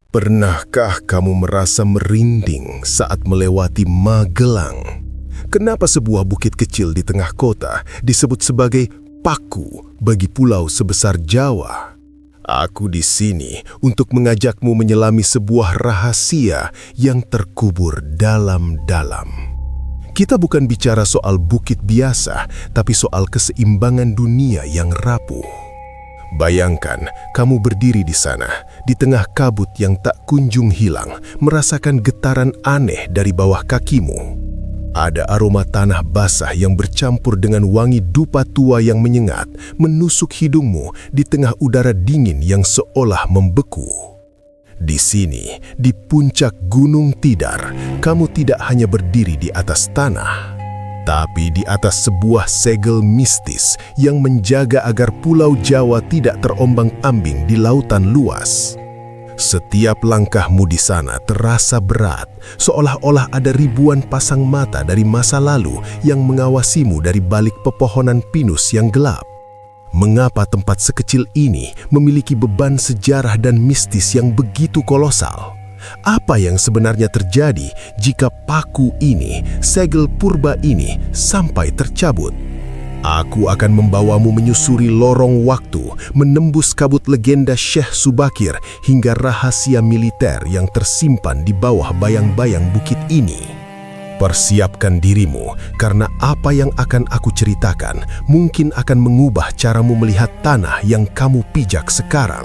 Pernahkah kamu merasa merinding saat melewati Magelang? Kenapa sebuah bukit kecil di tengah kota disebut sebagai paku bagi pulau sebesar Jawa? Aku di sini untuk mengajakmu menyelami sebuah rahasia yang terkubur dalam-dalam. Kita bukan bicara soal bukit biasa, tapi soal keseimbangan dunia yang rapuh. Bayangkan kamu berdiri di sana, di tengah kabut yang tak kunjung hilang, merasakan getaran aneh dari bawah kakimu. Ada aroma tanah basah yang bercampur dengan wangi dupa tua yang menyengat, menusuk hidungmu di tengah udara dingin yang seolah membeku. Di sini, di puncak Gunung Tidar, kamu tidak hanya berdiri di atas tanah, tapi di atas sebuah segel mistis yang menjaga agar Pulau Jawa tidak terombang-ambing di lautan luas. Setiap langkahmu di sana terasa berat, seolah-olah ada ribuan pasang mata dari masa lalu yang mengawasimu dari balik pepohonan pinus yang gelap. Mengapa tempat sekecil ini memiliki beban sejarah dan mistis yang begitu kolosal? Apa yang sebenarnya terjadi jika paku ini, segel purba ini, sampai tercabut? Aku akan membawamu menyusuri lorong waktu, menembus kabut legenda Syekh Subakir hingga rahasia militer yang tersimpan di bawah bayang-bayang bukit ini. Persiapkan dirimu, karena apa yang akan aku ceritakan mungkin akan mengubah caramu melihat tanah yang kamu pijak sekarang.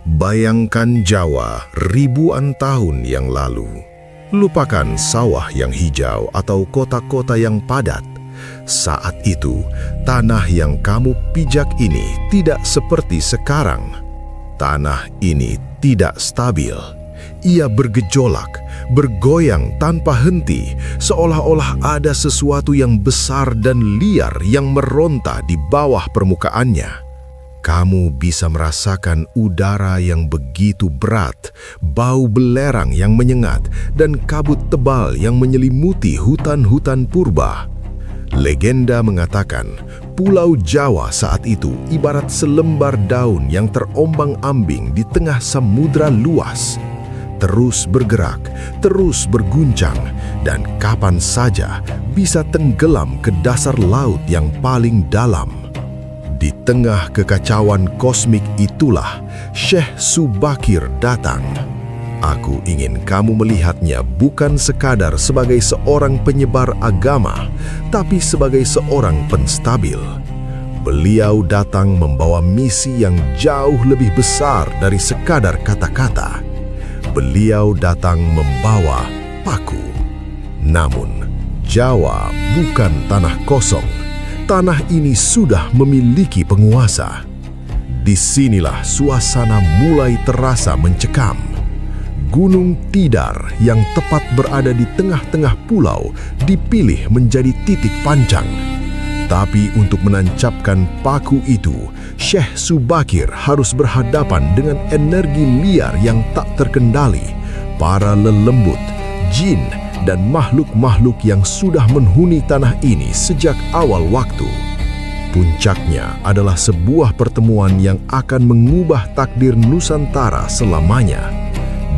Bayangkan Jawa ribuan tahun yang lalu. Lupakan sawah yang hijau atau kota-kota yang padat. Saat itu, tanah yang kamu pijak ini tidak seperti sekarang. Tanah ini tidak stabil. Ia bergejolak, bergoyang tanpa henti, seolah-olah ada sesuatu yang besar dan liar yang meronta di bawah permukaannya. Kamu bisa merasakan udara yang begitu berat, bau belerang yang menyengat, dan kabut tebal yang menyelimuti hutan-hutan purba. Legenda mengatakan, Pulau Jawa saat itu ibarat selembar daun yang terombang-ambing di tengah samudra luas. Terus bergerak, terus berguncang, dan kapan saja bisa tenggelam ke dasar laut yang paling dalam. Di tengah kekacauan kosmik itulah Syekh Subakir datang. Aku ingin kamu melihatnya bukan sekadar sebagai seorang penyebar agama, tapi sebagai seorang penstabil. Beliau datang membawa misi yang jauh lebih besar dari sekadar kata-kata. Beliau datang membawa paku. Namun, Jawa bukan tanah kosong. Tanah ini sudah memiliki penguasa. Disinilah suasana mulai terasa mencekam. Gunung Tidar yang tepat berada di tengah-tengah pulau dipilih menjadi titik pancang. Tapi untuk menancapkan paku itu, Syekh Subakir harus berhadapan dengan energi liar yang tak terkendali, para lelembut, jin, dan makhluk-makhluk yang sudah menghuni tanah ini sejak awal waktu. Puncaknya adalah sebuah pertemuan yang akan mengubah takdir Nusantara selamanya.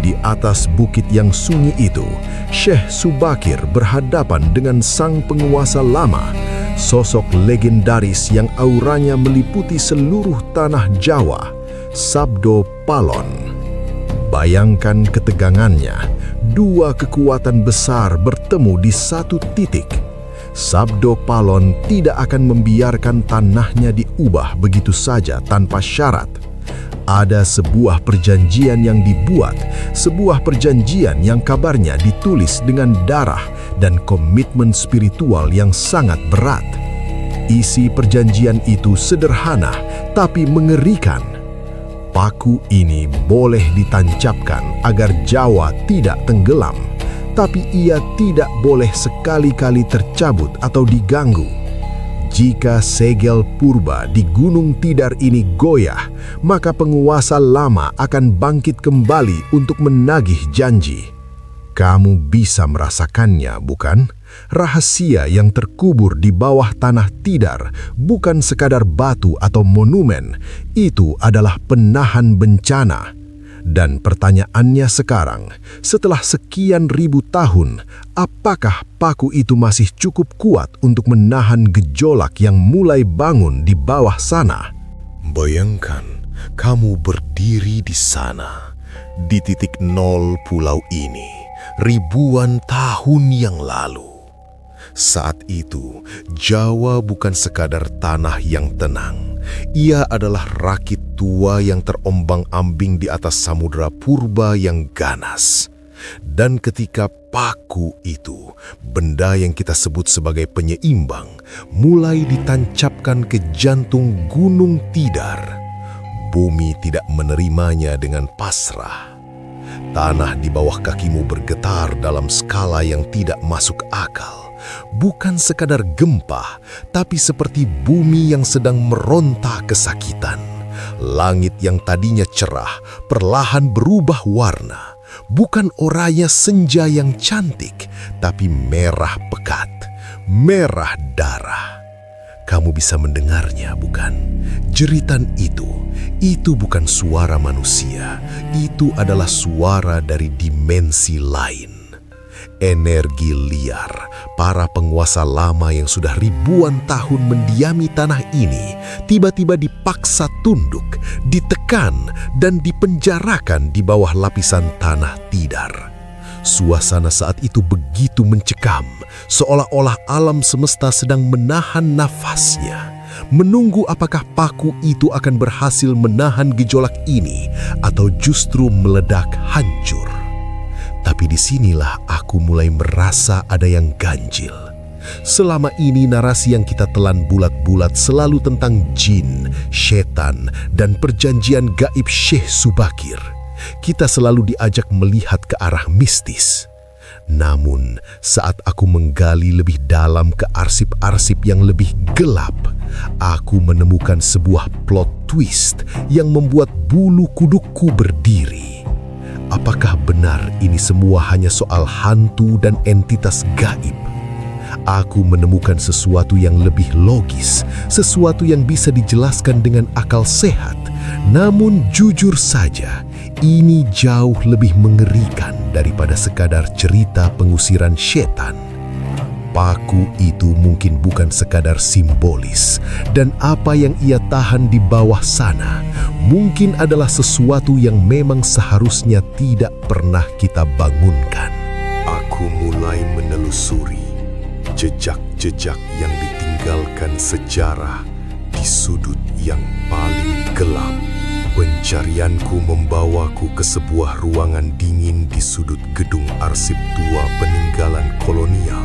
Di atas bukit yang sunyi itu, Syekh Subakir berhadapan dengan sang penguasa lama, sosok legendaris yang auranya meliputi seluruh tanah Jawa, Sabdo Palon. Bayangkan ketegangannya, dua kekuatan besar bertemu di satu titik. Sabdo Palon tidak akan membiarkan tanahnya diubah begitu saja tanpa syarat. Ada sebuah perjanjian yang dibuat, sebuah perjanjian yang kabarnya ditulis dengan darah dan komitmen spiritual yang sangat berat. Isi perjanjian itu sederhana tapi mengerikan. Paku ini boleh ditancapkan agar Jawa tidak tenggelam, tapi ia tidak boleh sekali-kali tercabut atau diganggu. Jika segel purba di Gunung Tidar ini goyah, maka penguasa lama akan bangkit kembali untuk menagih janji. Kamu bisa merasakannya, bukan? Rahasia yang terkubur di bawah tanah Tidar bukan sekadar batu atau monumen, itu adalah penahan bencana. Dan pertanyaannya sekarang, setelah sekian ribu tahun, apakah paku itu masih cukup kuat untuk menahan gejolak yang mulai bangun di bawah sana? Bayangkan, kamu berdiri di sana, di titik nol pulau ini, ribuan tahun yang lalu. Saat itu, Jawa bukan sekadar tanah yang tenang. Ia adalah rakit tua yang terombang-ambing di atas samudera purba yang ganas. Dan ketika paku itu, benda yang kita sebut sebagai penyeimbang, mulai ditancapkan ke jantung Gunung Tidar, bumi tidak menerimanya dengan pasrah. Tanah di bawah kakimu bergetar dalam skala yang tidak masuk akal. Bukan sekadar gempa, tapi seperti bumi yang sedang meronta kesakitan. Langit yang tadinya cerah, perlahan berubah warna. Bukan oranya senja yang cantik, tapi merah pekat, merah darah. Kamu bisa mendengarnya, bukan? Jeritan itu bukan suara manusia. Itu adalah suara dari dimensi lain. Energi liar, para penguasa lama yang sudah ribuan tahun mendiami tanah ini, tiba-tiba dipaksa tunduk, ditekan, dan dipenjarakan di bawah lapisan tanah Tidar. Suasana saat itu begitu mencekam, seolah-olah alam semesta sedang menahan nafasnya, menunggu apakah paku itu akan berhasil menahan gejolak ini atau justru meledak hancur. Tapi disinilah aku mulai merasa ada yang ganjil. Selama ini narasi yang kita telan bulat-bulat selalu tentang jin, setan, dan perjanjian gaib Syekh Subakir. Kita selalu diajak melihat ke arah mistis. Namun, saat aku menggali lebih dalam ke arsip-arsip yang lebih gelap, aku menemukan sebuah plot twist yang membuat bulu kudukku berdiri. Apakah benar ini semua hanya soal hantu dan entitas gaib? Aku menemukan sesuatu yang lebih logis, sesuatu yang bisa dijelaskan dengan akal sehat. Namun jujur saja, ini jauh lebih mengerikan daripada sekadar cerita pengusiran setan. Paku itu mungkin bukan sekadar simbolis, dan apa yang ia tahan di bawah sana mungkin adalah sesuatu yang memang seharusnya tidak pernah kita bangunkan. Aku mulai menelusuri jejak-jejak yang ditinggalkan sejarah di sudut yang paling gelap. Pencarianku membawaku ke sebuah ruangan dingin di sudut gedung arsip tua peninggalan kolonial.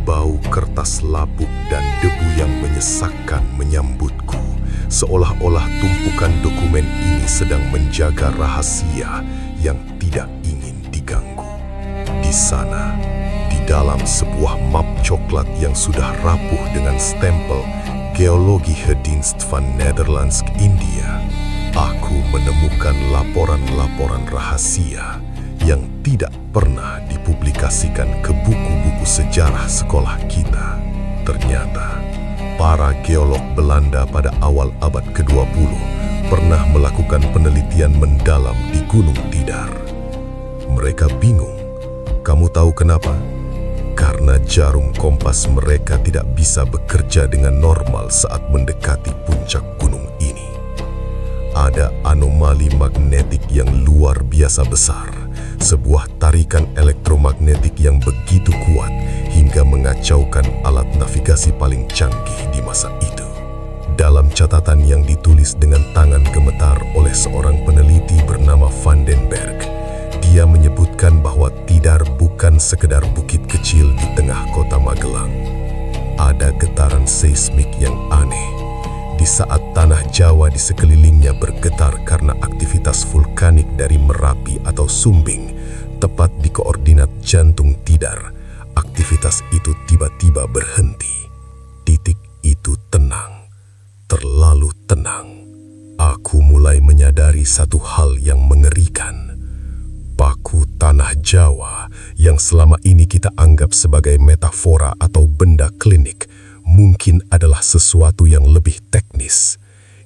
Bau kertas lapuk dan debu yang menyesakkan menyambutku, seolah-olah tumpukan dokumen ini sedang menjaga rahasia yang tidak ingin diganggu. Di sana, di dalam sebuah map coklat yang sudah rapuh dengan stempel Geologische Dienst van Nederlands India, aku menemukan laporan-laporan rahasia yang tidak pernah dipublikasikan ke buku-buku sejarah sekolah kita. Ternyata, para geolog Belanda pada awal abad ke-20 pernah melakukan penelitian mendalam di Gunung Tidar. Mereka bingung. Kamu tahu kenapa? Karena jarum kompas mereka tidak bisa bekerja dengan normal saat mendekati puncak gunung ini. Ada anomali magnetik yang luar biasa besar. Sebuah tarikan elektromagnetik yang begitu kuat hingga mengacaukan alat navigasi paling canggih di masa itu. Dalam catatan yang ditulis dengan tangan gemetar oleh seorang peneliti bernama Van den Berg, dia menyebutkan bahwa Tidar bukan sekedar bukit kecil di tengah kota Magelang. Ada getaran seismik yang aneh di saat tanah Jawa di sekelilingnya bergetar karena aktivitas vulkanik dari Merapi atau Sumbing. Tepat di koordinat jantung Tidar, aktivitas itu tiba-tiba berhenti. Titik itu tenang, terlalu tenang. Aku mulai menyadari satu hal yang mengerikan. Paku tanah Jawa yang selama ini kita anggap sebagai metafora atau benda klinik mungkin adalah sesuatu yang lebih teknis.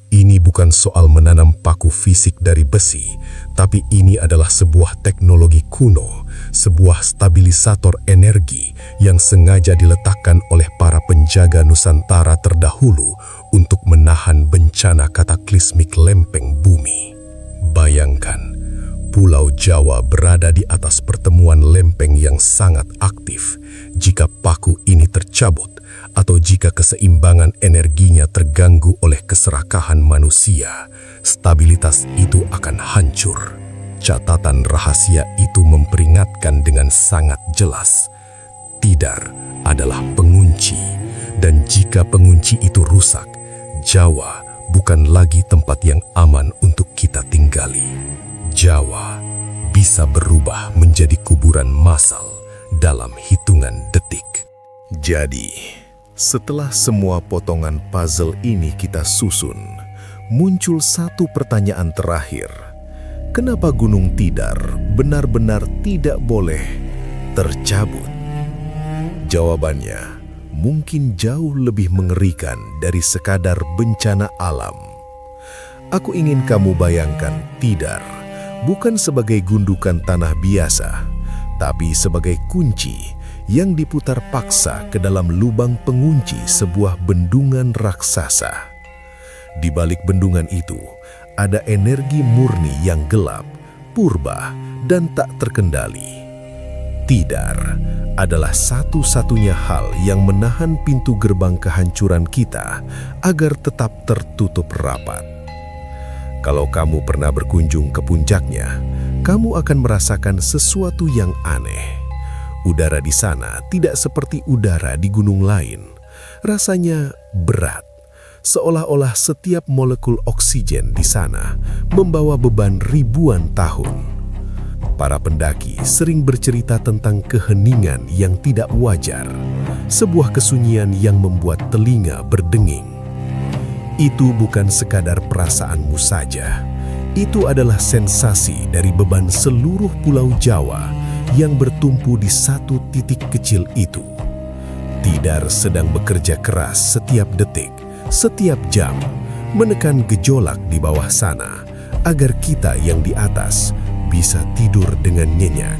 Ini bukan soal menanam paku fisik dari besi, tapi ini adalah sebuah teknologi kuno, sebuah stabilisator energi yang sengaja diletakkan oleh para penjaga Nusantara terdahulu untuk menahan bencana kataklismik lempeng bumi. Bayangkan, Pulau Jawa berada di atas pertemuan lempeng yang sangat aktif. Jika paku ini tercabut, atau jika keseimbangan energinya terganggu oleh keserakahan manusia, stabilitas itu akan hancur. Catatan rahasia itu memperingatkan dengan sangat jelas, Tidar adalah pengunci, dan jika pengunci itu rusak, Jawa bukan lagi tempat yang aman untuk kita tinggali. Jawa bisa berubah menjadi kuburan massal dalam hitungan detik. Jadi, setelah semua potongan puzzle ini kita susun, muncul satu pertanyaan terakhir. Kenapa Gunung Tidar benar-benar tidak boleh tercabut? Jawabannya mungkin jauh lebih mengerikan dari sekadar bencana alam. Aku ingin kamu bayangkan Tidar bukan sebagai gundukan tanah biasa, tapi sebagai kunci yang diputar paksa ke dalam lubang pengunci sebuah bendungan raksasa. Di balik bendungan itu, ada energi murni yang gelap, purba, dan tak terkendali. Tidar adalah satu-satunya hal yang menahan pintu gerbang kehancuran kita agar tetap tertutup rapat. Kalau kamu pernah berkunjung ke puncaknya, kamu akan merasakan sesuatu yang aneh. Udara di sana tidak seperti udara di gunung lain. Rasanya berat, seolah-olah setiap molekul oksigen di sana membawa beban ribuan tahun. Para pendaki sering bercerita tentang keheningan yang tidak wajar, sebuah kesunyian yang membuat telinga berdenging. Itu bukan sekadar perasaanmu saja, itu adalah sensasi dari beban seluruh Pulau Jawa yang bertumpu di satu titik kecil itu. Tidar sedang bekerja keras setiap detik, setiap jam, menekan gejolak di bawah sana, agar kita yang di atas bisa tidur dengan nyenyak.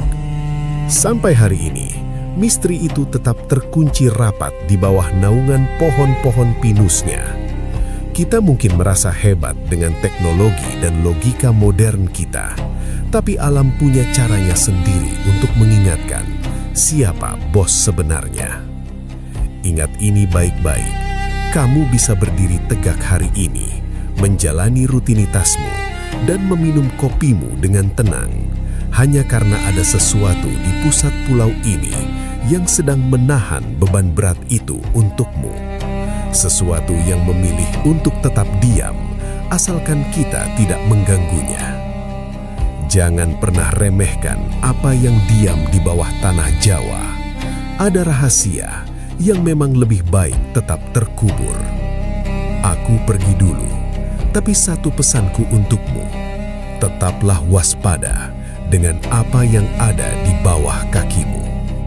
Sampai hari ini, misteri itu tetap terkunci rapat di bawah naungan pohon-pohon pinusnya. Kita mungkin merasa hebat dengan teknologi dan logika modern kita, tapi alam punya caranya sendiri untuk mengingatkan siapa bos sebenarnya. Ingat ini baik-baik, kamu bisa berdiri tegak hari ini, menjalani rutinitasmu, dan meminum kopimu dengan tenang, hanya karena ada sesuatu di pusat pulau ini yang sedang menahan beban berat itu untukmu. Sesuatu yang memilih untuk tetap diam, asalkan kita tidak mengganggunya. Jangan pernah remehkan apa yang diam di bawah tanah Jawa. Ada rahasia yang memang lebih baik tetap terkubur. Aku pergi dulu, tapi satu pesanku untukmu. Tetaplah waspada dengan apa yang ada di bawah kakimu.